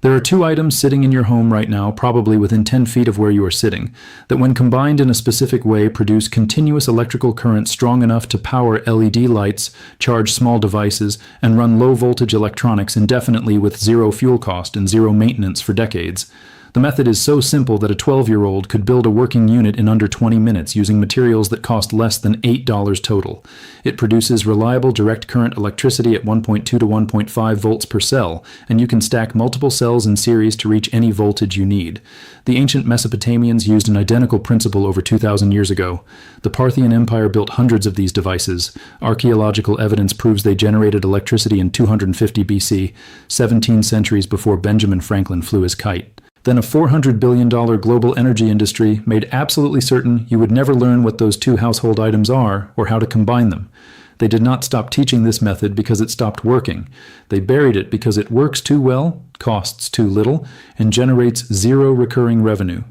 There are two items sitting in your home right now, probably within 10 feet of where you are sitting, that when combined in a specific way produce continuous electrical current strong enough to power LED lights, charge small devices, and run low-voltage electronics indefinitely with zero fuel cost and zero maintenance for decades. The method is so simple that a 12-year-old could build a working unit in under 20 minutes using materials that cost less than $8 total. It produces reliable direct current electricity at 1.2 to 1.5 volts per cell, and you can stack multiple cells in series to reach any voltage you need. The ancient Mesopotamians used an identical principle over 2,000 years ago. The Parthian Empire built hundreds of these devices. Archaeological evidence proves they generated electricity in 250 BC, 17 centuries before Benjamin Franklin flew his kite. Then a $400 billion global energy industry made absolutely certain you would never learn what those two household items are or how to combine them. They did not stop teaching this method because it stopped working. They buried it because it works too well, costs too little, and generates zero recurring revenue.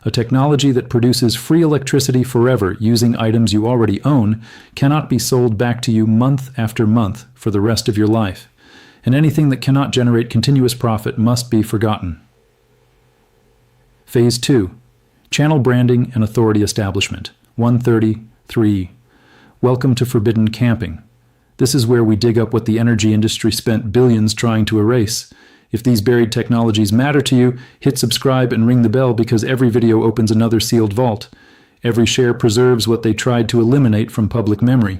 A technology that produces free electricity forever using items you already own cannot be sold back to you month after month for the rest of your life. And anything that cannot generate continuous profit must be forgotten. Phase 2. Channel Branding and Authority Establishment. 133. Welcome to Forbidden Camping. This is where we dig up what the energy industry spent billions trying to erase. If these buried technologies matter to you, hit subscribe and ring the bell because every video opens another sealed vault. Every share preserves what they tried to eliminate from public memory.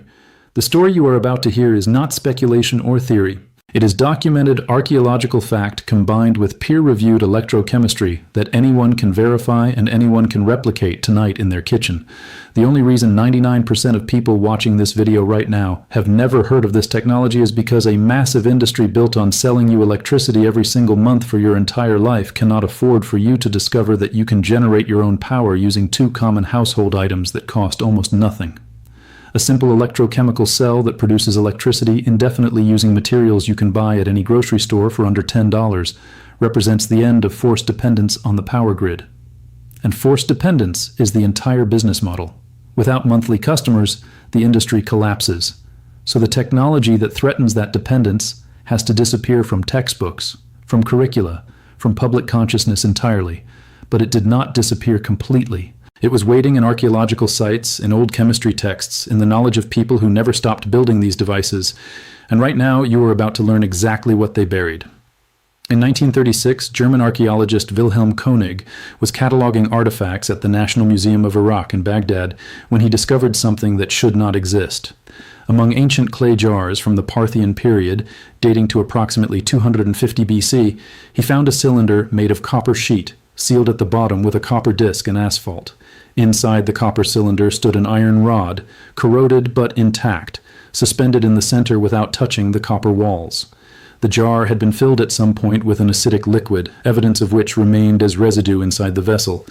The story you are about to hear is not speculation or theory. It is documented archaeological fact combined with peer-reviewed electrochemistry that anyone can verify and anyone can replicate tonight in their kitchen. The only reason 99% of people watching this video right now have never heard of this technology is because a massive industry built on selling you electricity every single month for your entire life cannot afford for you to discover that you can generate your own power using two common household items that cost almost nothing. A simple electrochemical cell that produces electricity indefinitely using materials you can buy at any grocery store for under $10 represents the end of forced dependence on the power grid. And forced dependence is the entire business model. Without monthly customers, the industry collapses. So the technology that threatens that dependence has to disappear from textbooks, from curricula, from public consciousness entirely. But it did not disappear completely. It was waiting in archaeological sites, in old chemistry texts, in the knowledge of people who never stopped building these devices, and right now you are about to learn exactly what they buried. In 1936, German archaeologist Wilhelm Koenig was cataloging artifacts at the National Museum of Iraq in Baghdad when he discovered something that should not exist. Among ancient clay jars from the Parthian period, dating to approximately 250 BC, he found a cylinder made of copper sheet, sealed at the bottom with a copper disc and asphalt. Inside the copper cylinder stood an iron rod, corroded but intact, suspended in the center without touching the copper walls. The jar had been filled at some point with an acidic liquid, evidence of which remained as residue inside the vessel.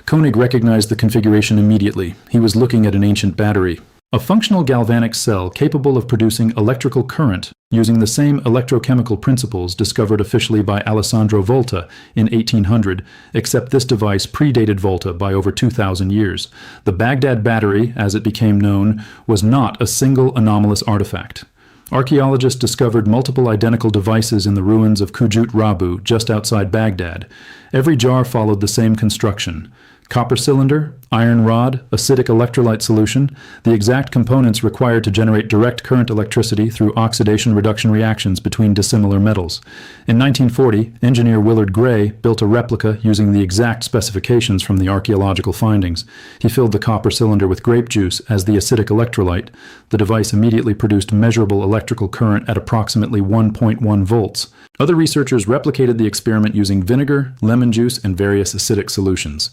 Koenig recognized the configuration immediately. He was looking at an ancient battery. A functional galvanic cell capable of producing electrical current using the same electrochemical principles discovered officially by Alessandro Volta in 1800, except this device predated Volta by over 2,000 years. The Baghdad battery, as it became known, was not a single anomalous artifact. Archaeologists discovered multiple identical devices in the ruins of Kujut Rabu, just outside Baghdad. Every jar followed the same construction. Copper cylinder, iron rod, acidic electrolyte solution, the exact components required to generate direct current electricity through oxidation-reduction reactions between dissimilar metals. In 1940, engineer Willard Gray built a replica using the exact specifications from the archaeological findings. He filled the copper cylinder with grape juice as the acidic electrolyte. The device immediately produced measurable electrical current at approximately 1.1 volts. Other researchers replicated the experiment using vinegar, lemon juice, and various acidic solutions.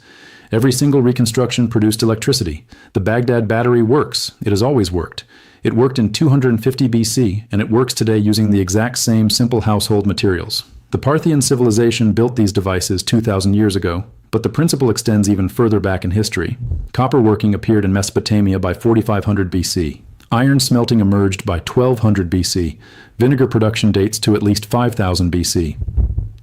Every single reconstruction produced electricity. The Baghdad battery works. It has always worked. It worked in 250 BC, and it works today using the exact same simple household materials. The Parthian civilization built these devices 2,000 years ago, but the principle extends even further back in history. Copper working appeared in Mesopotamia by 4500 BC. Iron smelting emerged by 1200 BC. Vinegar production dates to at least 5000 BC.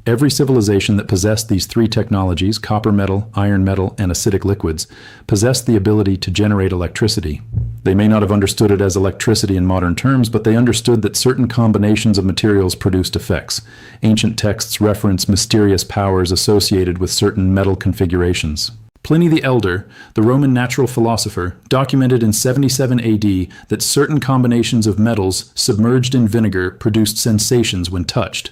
Every civilization that possessed these three technologies, copper metal, iron metal, and acidic liquids, possessed the ability to generate electricity. They may not have understood it as electricity in modern terms, but they understood that certain combinations of materials produced effects. Ancient texts reference mysterious powers associated with certain metal configurations. Pliny the Elder, the Roman natural philosopher, documented in 77 AD that certain combinations of metals submerged in vinegar produced sensations when touched.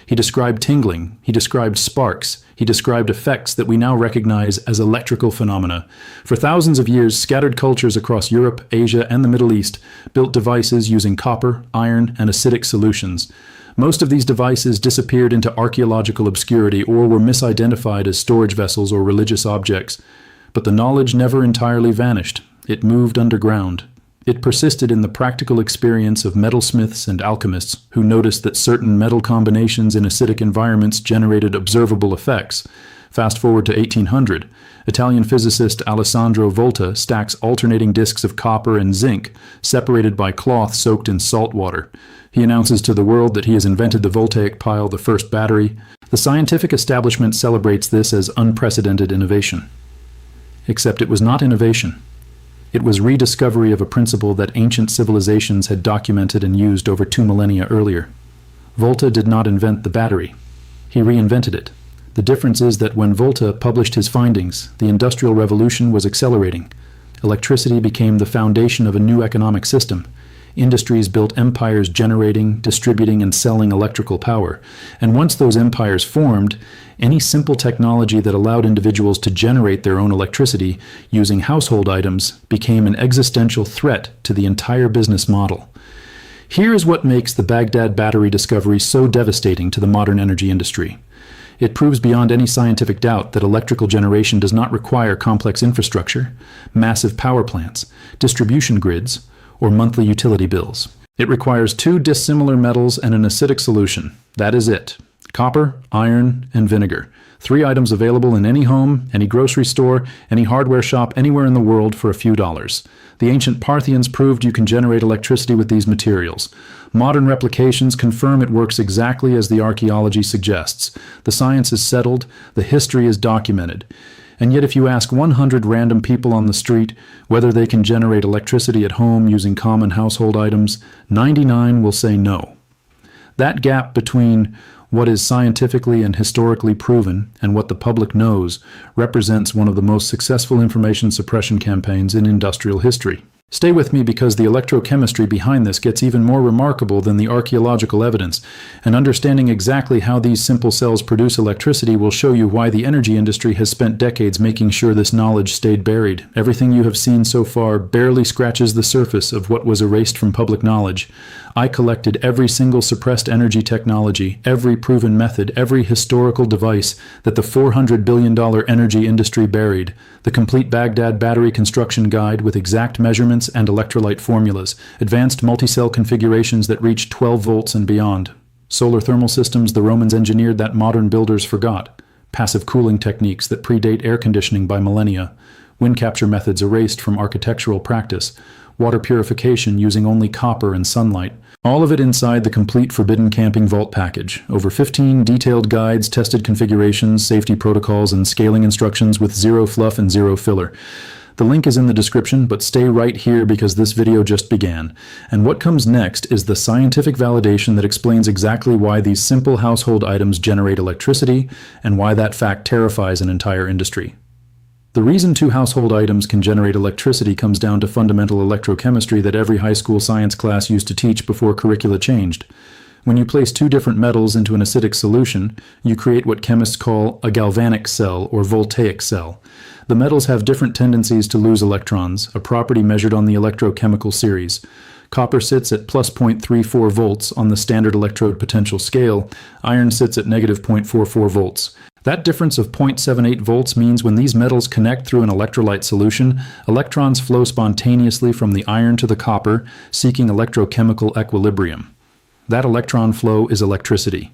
He described tingling, he described sparks, he described effects that we now recognize as electrical phenomena. For thousands of years, scattered cultures across Europe, Asia, and the Middle East built devices using copper, iron, and acidic solutions. Most of these devices disappeared into archaeological obscurity or were misidentified as storage vessels or religious objects. But the knowledge never entirely vanished. It moved underground. It persisted in the practical experience of metalsmiths and alchemists who noticed that certain metal combinations in acidic environments generated observable effects. Fast forward to 1800, Italian physicist Alessandro Volta stacks alternating disks of copper and zinc, separated by cloth soaked in salt water. He announces to the world that he has invented the voltaic pile, the first battery. The scientific establishment celebrates this as unprecedented innovation. Except it was not innovation. It was rediscovery of a principle that ancient civilizations had documented and used over 2 millennia earlier. Volta did not invent the battery. He reinvented it. The difference is that when Volta published his findings, the Industrial Revolution was accelerating. Electricity became the foundation of a new economic system. Industries built empires generating, distributing, and selling electrical power. And once those empires formed, any simple technology that allowed individuals to generate their own electricity using household items became an existential threat to the entire business model. Here is what makes the Baghdad battery discovery so devastating to the modern energy industry. It proves beyond any scientific doubt that electrical generation does not require complex infrastructure, massive power plants, distribution grids, or monthly utility bills. It requires 2 dissimilar metals and an acidic solution. That is it. Copper, iron, and vinegar. 3 items available in any home, any grocery store, any hardware shop anywhere in the world for a few dollars. The ancient Parthians proved you can generate electricity with these materials. Modern replications confirm it works exactly as the archaeology suggests. The science is settled, the history is documented. And yet if you ask 100 random people on the street whether they can generate electricity at home using common household items, 99 will say no. That gap between what is scientifically and historically proven and what the public knows represents one of the most successful information suppression campaigns in industrial history. Stay with me because the electrochemistry behind this gets even more remarkable than the archaeological evidence, and understanding exactly how these simple cells produce electricity will show you why the energy industry has spent decades making sure this knowledge stayed buried. Everything you have seen so far barely scratches the surface of what was erased from public knowledge. I collected every single suppressed energy technology, every proven method, every historical device that the $400 billion energy industry buried, the complete Baghdad battery construction guide with exact measurements and electrolyte formulas, advanced multi-cell configurations that reach 12 volts and beyond, solar thermal systems the Romans engineered that modern builders forgot, passive cooling techniques that predate air conditioning by millennia, wind capture methods erased from architectural practice, water purification using only copper and sunlight. All of it inside the complete Forbidden Camping Vault package. Over 15 detailed guides, tested configurations, safety protocols, and scaling instructions with zero fluff and zero filler. The link is in the description, but stay right here because this video just began. And what comes next is the scientific validation that explains exactly why these simple household items generate electricity and why that fact terrifies an entire industry. The reason 2 household items can generate electricity comes down to fundamental electrochemistry that every high school science class used to teach before curricula changed. When you place 2 different metals into an acidic solution, you create what chemists call a galvanic cell or voltaic cell. The metals have different tendencies to lose electrons, a property measured on the electrochemical series. Copper sits at plus 0.34 volts on the standard electrode potential scale. Iron sits at negative 0.44 volts. That difference of 0.78 volts means when these metals connect through an electrolyte solution, electrons flow spontaneously from the iron to the copper, seeking electrochemical equilibrium. That electron flow is electricity.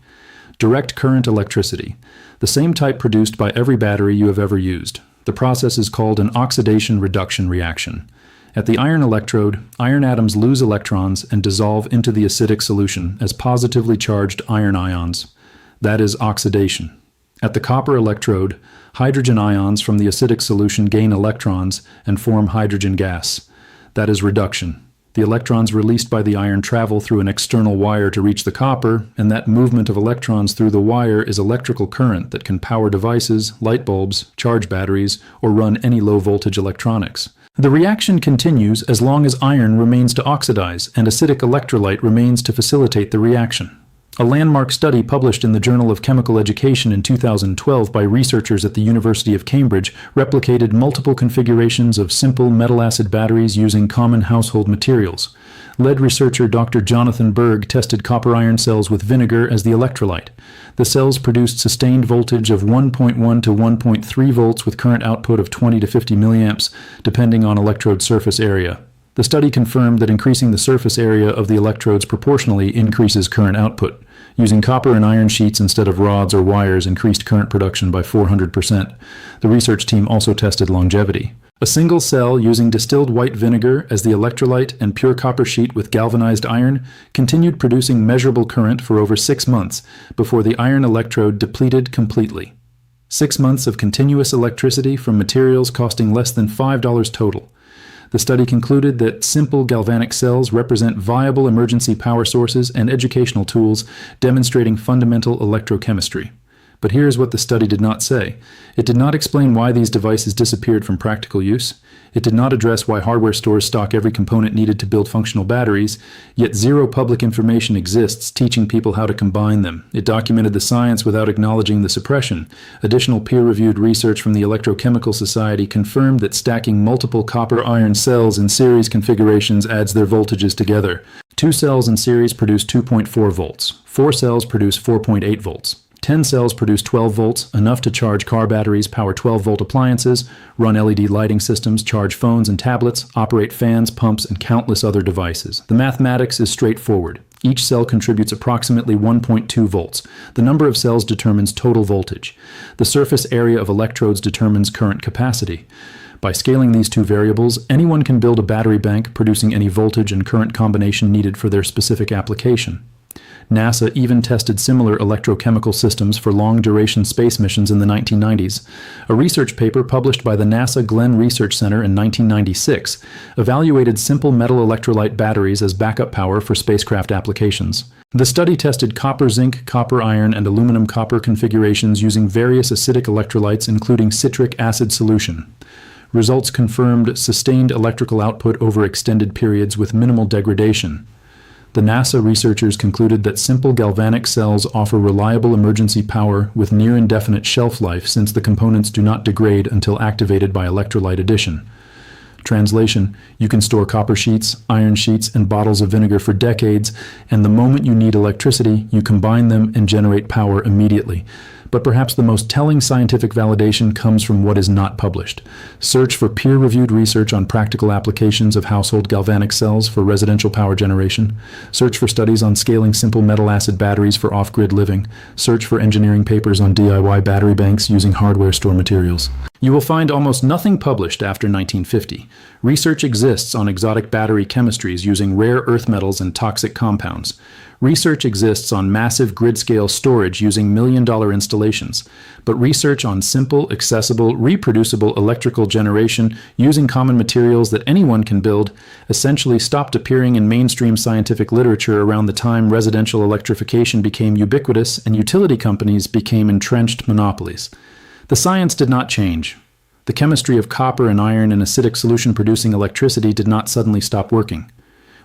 Direct current electricity. The same type produced by every battery you have ever used. The process is called an oxidation-reduction reaction. At the iron electrode, iron atoms lose electrons and dissolve into the acidic solution as positively charged iron ions. That is oxidation. At the copper electrode, hydrogen ions from the acidic solution gain electrons and form hydrogen gas. That is reduction. The electrons released by the iron travel through an external wire to reach the copper, and that movement of electrons through the wire is electrical current that can power devices, light bulbs, charge batteries, or run any low-voltage electronics. The reaction continues as long as iron remains to oxidize and acidic electrolyte remains to facilitate the reaction. A landmark study published in the Journal of Chemical Education in 2012 by researchers at the University of Cambridge replicated multiple configurations of simple metal-acid batteries using common household materials. Lead researcher Dr. Jonathan Berg tested copper-iron cells with vinegar as the electrolyte. The cells produced sustained voltage of 1.1 to 1.3 volts with current output of 20 to 50 milliamps, depending on electrode surface area. The study confirmed that increasing the surface area of the electrodes proportionally increases current output. Using copper and iron sheets instead of rods or wires increased current production by 400%. The research team also tested longevity. A single cell using distilled white vinegar as the electrolyte and pure copper sheet with galvanized iron continued producing measurable current for over 6 months before the iron electrode depleted completely. 6 months of continuous electricity from materials costing less than $5 total. The study concluded that simple galvanic cells represent viable emergency power sources and educational tools demonstrating fundamental electrochemistry. But here's what the study did not say. It did not explain why these devices disappeared from practical use. It did not address why hardware stores stock every component needed to build functional batteries, yet zero public information exists teaching people how to combine them. It documented the science without acknowledging the suppression. Additional peer-reviewed research from the Electrochemical Society confirmed that stacking multiple copper-iron cells in series configurations adds their voltages together. 2 cells in series produce 2.4 volts. 4 cells produce 4.8 volts. 10 cells produce 12 volts, enough to charge car batteries, power 12-volt appliances, run LED lighting systems, charge phones and tablets, operate fans, pumps, and countless other devices. The mathematics is straightforward. Each cell contributes approximately 1.2 volts. The number of cells determines total voltage. The surface area of electrodes determines current capacity. By scaling these two variables, anyone can build a battery bank producing any voltage and current combination needed for their specific application. NASA even tested similar electrochemical systems for long-duration space missions in the 1990s. A research paper published by the NASA Glenn Research Center in 1996 evaluated simple metal electrolyte batteries as backup power for spacecraft applications. The study tested copper-zinc, copper-iron, and aluminum-copper configurations using various acidic electrolytes including citric acid solution. Results confirmed sustained electrical output over extended periods with minimal degradation. The NASA researchers concluded that simple galvanic cells offer reliable emergency power with near-indefinite shelf life since the components do not degrade until activated by electrolyte addition. Translation: you can store copper sheets, iron sheets, and bottles of vinegar for decades, and the moment you need electricity, you combine them and generate power immediately. But perhaps the most telling scientific validation comes from what is not published. Search for peer-reviewed research on practical applications of household galvanic cells for residential power generation. Search for studies on scaling simple metal-acid batteries for off-grid living. Search for engineering papers on DIY battery banks using hardware store materials. You will find almost nothing published after 1950. Research exists on exotic battery chemistries using rare earth metals and toxic compounds. Research exists on massive grid-scale storage using million-dollar installations, but research on simple, accessible, reproducible electrical generation using common materials that anyone can build essentially stopped appearing in mainstream scientific literature around the time residential electrification became ubiquitous and utility companies became entrenched monopolies. The science did not change. The chemistry of copper and iron in acidic solution producing electricity did not suddenly stop working.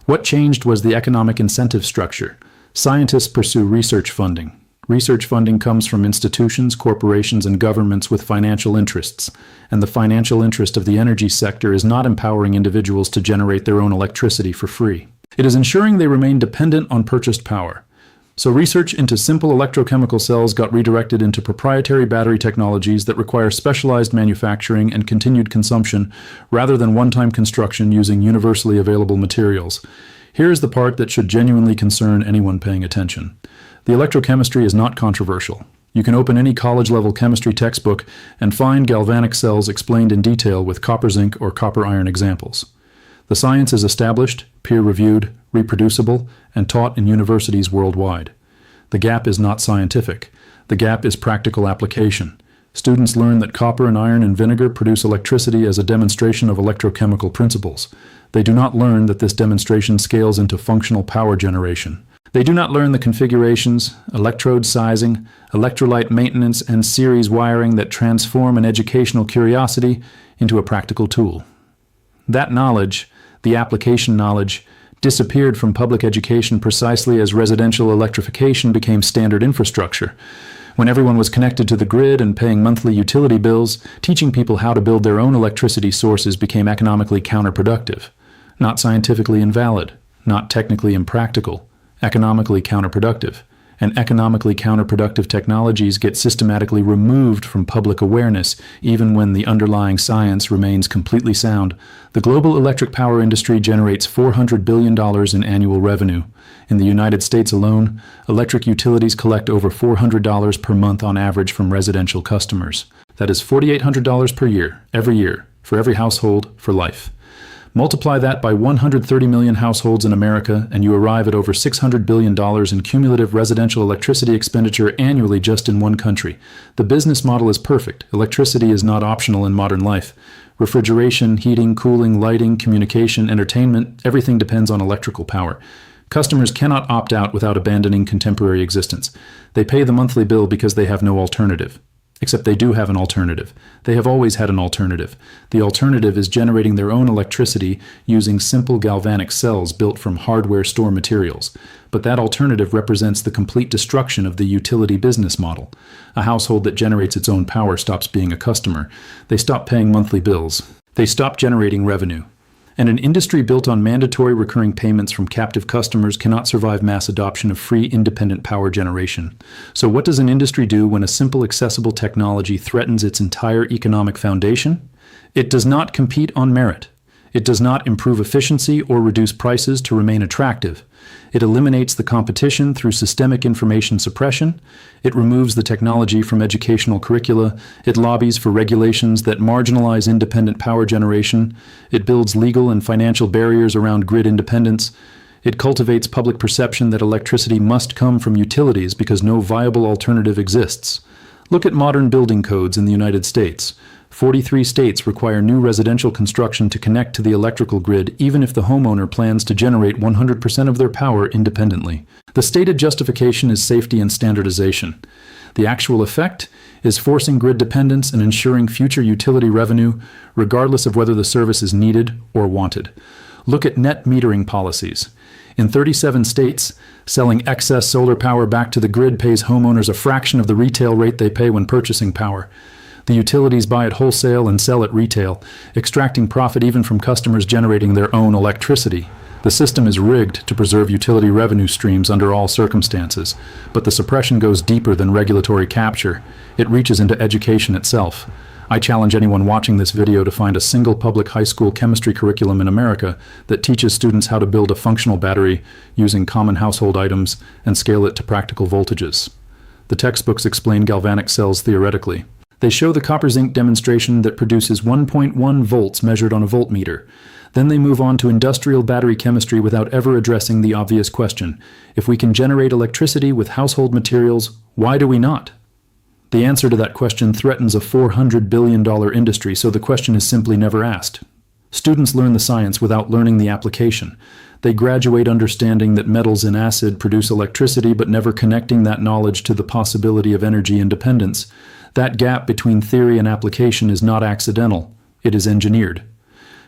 What changed was the economic incentive structure. Scientists pursue research funding. Research funding comes from institutions, corporations, and governments with financial interests, and the financial interest of the energy sector is not empowering individuals to generate their own electricity for free. It is ensuring they remain dependent on purchased power. So research into simple electrochemical cells got redirected into proprietary battery technologies that require specialized manufacturing and continued consumption rather than one-time construction using universally available materials. Here is the part that should genuinely concern anyone paying attention. The electrochemistry is not controversial. You can open any college-level chemistry textbook and find galvanic cells explained in detail with copper-zinc or copper-iron examples. The science is established, peer-reviewed, reproducible, and taught in universities worldwide. The gap is not scientific. The gap is practical application. Students learn that copper and iron and vinegar produce electricity as a demonstration of electrochemical principles. They do not learn that this demonstration scales into functional power generation. They do not learn the configurations, electrode sizing, electrolyte maintenance, and series wiring that transform an educational curiosity into a practical tool. That knowledge, the application knowledge, disappeared from public education precisely as residential electrification became standard infrastructure. When everyone was connected to the grid and paying monthly utility bills, teaching people how to build their own electricity sources became economically counterproductive. Not scientifically invalid, not technically impractical, economically counterproductive. And economically counterproductive technologies get systematically removed from public awareness, even when the underlying science remains completely sound. The global electric power industry generates $400 billion in annual revenue. In the United States alone, electric utilities collect over $400 per month on average from residential customers. That is $4,800 per year, for every household, for life. Multiply that by 130 million households in America, and you arrive at over $600 billion in cumulative residential electricity expenditure annually just in one country. The business model is perfect. Electricity is not optional in modern life. Refrigeration, heating, cooling, lighting, communication, entertainment, everything depends on electrical power. Customers cannot opt out without abandoning contemporary existence. They pay the monthly bill because they have no alternative. Except they do have an alternative. They have always had an alternative. The alternative is generating their own electricity using simple galvanic cells built from hardware store materials. But that alternative represents the complete destruction of the utility business model. A household that generates its own power stops being a customer. They stop paying monthly bills. They stop generating revenue. And an industry built on mandatory recurring payments from captive customers cannot survive mass adoption of free, independent power generation. So what does an industry do when a simple, accessible technology threatens its entire economic foundation? It does not compete on merit. It does not improve efficiency or reduce prices to remain attractive. It eliminates the competition through systemic information suppression. It removes the technology from educational curricula. It lobbies for regulations that marginalize independent power generation. It builds legal and financial barriers around grid independence. It cultivates public perception that electricity must come from utilities because no viable alternative exists. Look at modern building codes in the United States. 43 states require new residential construction to connect to the electrical grid even if the homeowner plans to generate 100% of their power independently. The stated justification is safety and standardization. The actual effect is forcing grid dependence and ensuring future utility revenue, regardless of whether the service is needed or wanted. Look at net metering policies. In 37 states, selling excess solar power back to the grid pays homeowners a fraction of the retail rate they pay when purchasing power. The utilities buy at wholesale and sell at retail, extracting profit even from customers generating their own electricity. The system is rigged to preserve utility revenue streams under all circumstances, but the suppression goes deeper than regulatory capture. It reaches into education itself. I challenge anyone watching this video to find a single public high school chemistry curriculum in America that teaches students how to build a functional battery using common household items and scale it to practical voltages. The textbooks explain galvanic cells theoretically. They show the copper zinc demonstration that produces 1.1 volts measured on a voltmeter. Then they move on to industrial battery chemistry without ever addressing the obvious question. If we can generate electricity with household materials, why do we not? The answer to that question threatens a $400 billion industry, so the question is simply never asked. Students learn the science without learning the application. They graduate understanding that metals in acid produce electricity, but never connecting that knowledge to the possibility of energy independence. That gap between theory and application is not accidental. It is engineered.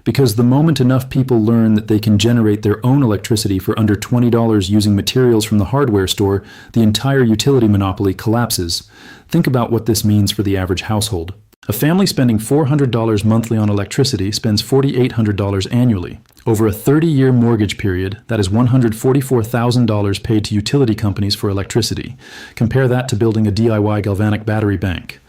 Because the moment enough people learn that they can generate their own electricity for under $20 using materials from the hardware store, the entire utility monopoly collapses. Think about what this means for the average household. A family spending $400 monthly on electricity spends $4,800 annually. Over a 30-year mortgage period, that is $144,000 paid to utility companies for electricity. Compare that to building a DIY galvanic battery bank.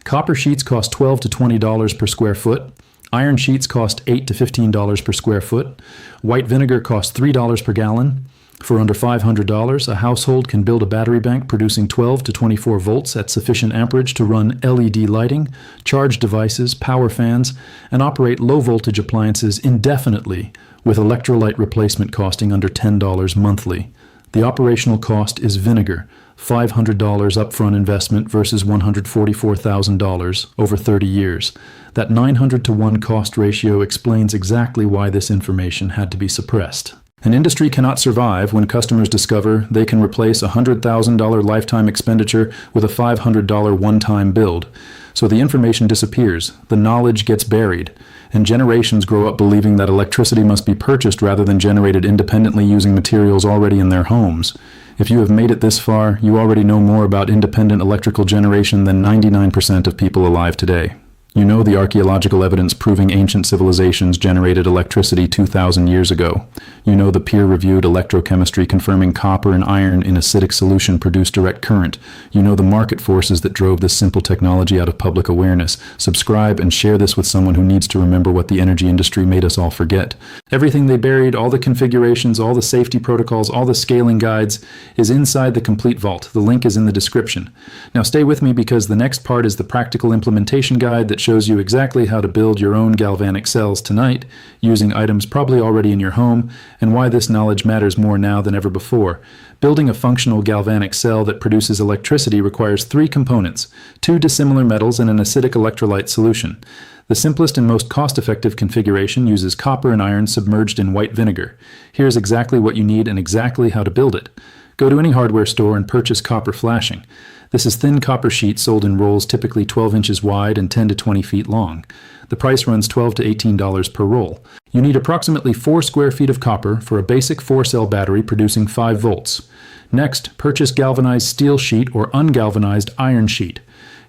Copper sheets cost $12 to $20 per square foot. Iron sheets cost $8 to $15 per square foot. White vinegar costs $3 per gallon. For under $500, a household can build a battery bank producing 12 to 24 volts at sufficient amperage to run LED lighting, charge devices, power fans, and operate low-voltage appliances indefinitely, with electrolyte replacement costing under $10 monthly. The operational cost is vinegar, $500 upfront investment versus $144,000 over 30 years. That 900 to 1 cost ratio explains exactly why this information had to be suppressed. An industry cannot survive when customers discover they can replace a $100,000 lifetime expenditure with a $500 one-time build. So the information disappears, the knowledge gets buried, and generations grow up believing that electricity must be purchased rather than generated independently using materials already in their homes. If you have made it this far, you already know more about independent electrical generation than 99% of people alive today. You know the archaeological evidence proving ancient civilizations generated electricity 2,000 years ago. You know the peer-reviewed electrochemistry confirming copper and iron in acidic solution produce direct current. You know the market forces that drove this simple technology out of public awareness. Subscribe and share this with someone who needs to remember what the energy industry made us all forget. Everything they buried, all the configurations, all the safety protocols, all the scaling guides, is inside the complete vault. The link is in the description. Now stay with me because the next part is the practical implementation guide that shows you exactly how to build your own galvanic cells tonight, using items probably already in your home, and why this knowledge matters more now than ever before. Building a functional galvanic cell that produces electricity requires 3 components, 2 dissimilar metals and an acidic electrolyte solution. The simplest and most cost-effective configuration uses copper and iron submerged in white vinegar. Here's exactly what you need and exactly how to build it. Go to any hardware store and purchase copper flashing. This is thin copper sheet sold in rolls typically 12 inches wide and 10 to 20 feet long. The price runs $12 to $18 per roll. You need approximately 4 square feet of copper for a basic 4-cell battery producing 5 volts. Next, purchase galvanized steel sheet or ungalvanized iron sheet.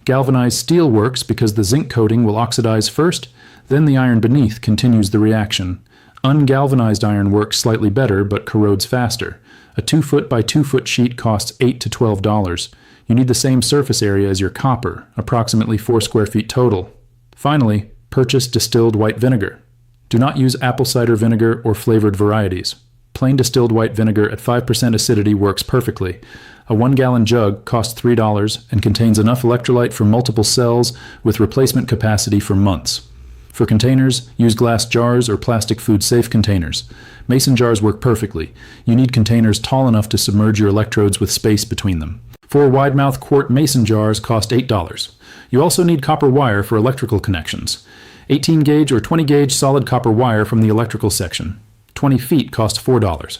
Galvanized steel works because the zinc coating will oxidize first, then the iron beneath continues the reaction. Ungalvanized iron works slightly better but corrodes faster. A 2-foot by 2-foot sheet costs $8 to $12. You need the same surface area as your copper, approximately 4 square feet total. Finally, purchase distilled white vinegar. Do not use apple cider vinegar or flavored varieties. Plain distilled white vinegar at 5% acidity works perfectly. A 1-gallon jug costs $3 and contains enough electrolyte for multiple cells with replacement capacity for months. For containers, use glass jars or plastic food-safe containers. Mason jars work perfectly. You need containers tall enough to submerge your electrodes with space between them. 4 wide-mouth quart mason jars cost $8. You also need copper wire for electrical connections. 18-gauge or 20-gauge solid copper wire from the electrical section. 20 feet cost $4.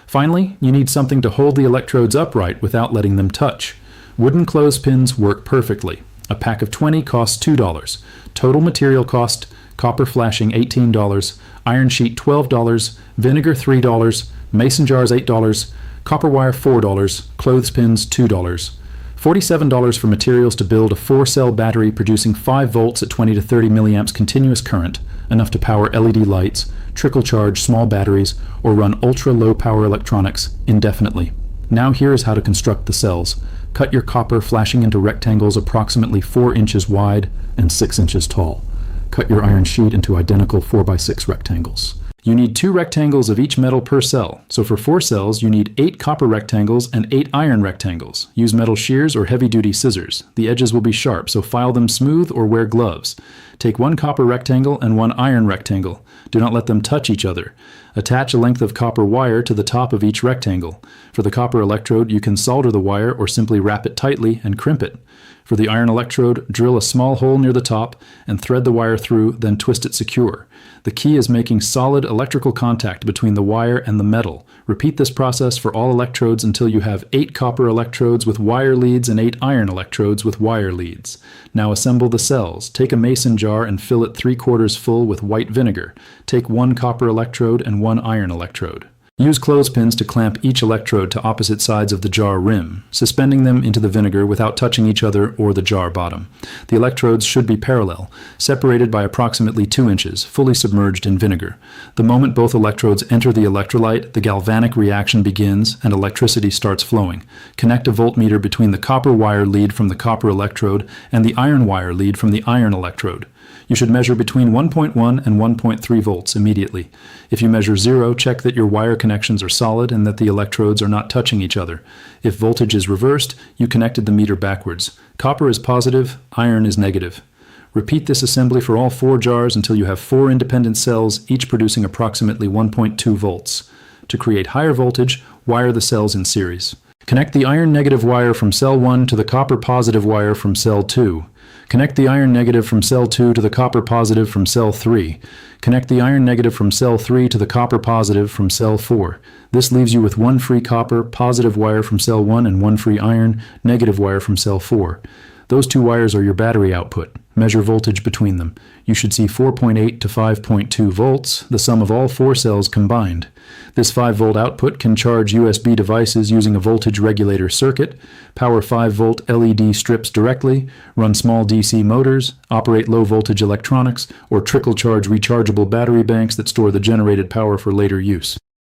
Finally, you need something to hold the electrodes upright without letting them touch. Wooden clothespins work perfectly. A pack of 20 costs $2. Total material cost: copper flashing $18, iron sheet $12, vinegar $3, mason jars $8, copper wire $4, clothespins $2. $47 for materials to build a 4-cell battery producing 5 volts at 20 to 30 milliamps continuous current, enough to power LED lights, trickle charge small batteries, or run ultra-low power electronics indefinitely. Now here is how to construct the cells. Cut your copper flashing into rectangles approximately 4 inches wide and 6 inches tall. Cut your iron sheet into identical 4x6 rectangles. You need 2 rectangles of each metal per cell, so for 4 cells you need 8 copper rectangles and 8 iron rectangles. Use metal shears or heavy-duty scissors. The edges will be sharp, so file them smooth or wear gloves. Take 1 copper rectangle and 1 iron rectangle. Do not let them touch each other. Attach a length of copper wire to the top of each rectangle. For the copper electrode, you can solder the wire or simply wrap it tightly and crimp it. For the iron electrode, drill a small hole near the top and thread the wire through, then twist it secure. The key is making solid electrical contact between the wire and the metal. Repeat this process for all electrodes until you have 8 copper electrodes with wire leads and 8 iron electrodes with wire leads. Now assemble the cells. Take a mason jar and fill it 3/4 full with white vinegar. Take 1 copper electrode and 1 iron electrode. Use clothespins to clamp each electrode to opposite sides of the jar rim, suspending them into the vinegar without touching each other or the jar bottom. The electrodes should be parallel, separated by approximately 2 inches, fully submerged in vinegar. The moment both electrodes enter the electrolyte, the galvanic reaction begins and electricity starts flowing. Connect a voltmeter between the copper wire lead from the copper electrode and the iron wire lead from the iron electrode. You should measure between 1.1 and 1.3 volts immediately. If you measure 0, check that your wire connections are solid and that the electrodes are not touching each other. If voltage is reversed, you connected the meter backwards. Copper is positive, iron is negative. Repeat this assembly for all 4 jars until you have 4 independent cells, each producing approximately 1.2 volts. To create higher voltage, wire the cells in series. Connect the iron negative wire from cell 1 to the copper positive wire from cell 2. Connect the iron negative from cell 2 to the copper positive from cell 3. Connect the iron negative from cell 3 to the copper positive from cell 4. This leaves you with one free copper positive wire from cell 1 and one free iron negative wire from cell 4. Those two wires are your battery output. Measure voltage between them. You should see 4.8 to 5.2 volts, the sum of all four cells combined. This 5-volt output can charge USB devices using a voltage regulator circuit, power 5-volt LED strips directly, run small DC motors, operate low-voltage electronics, or trickle-charge rechargeable battery banks that store the generated power for later use.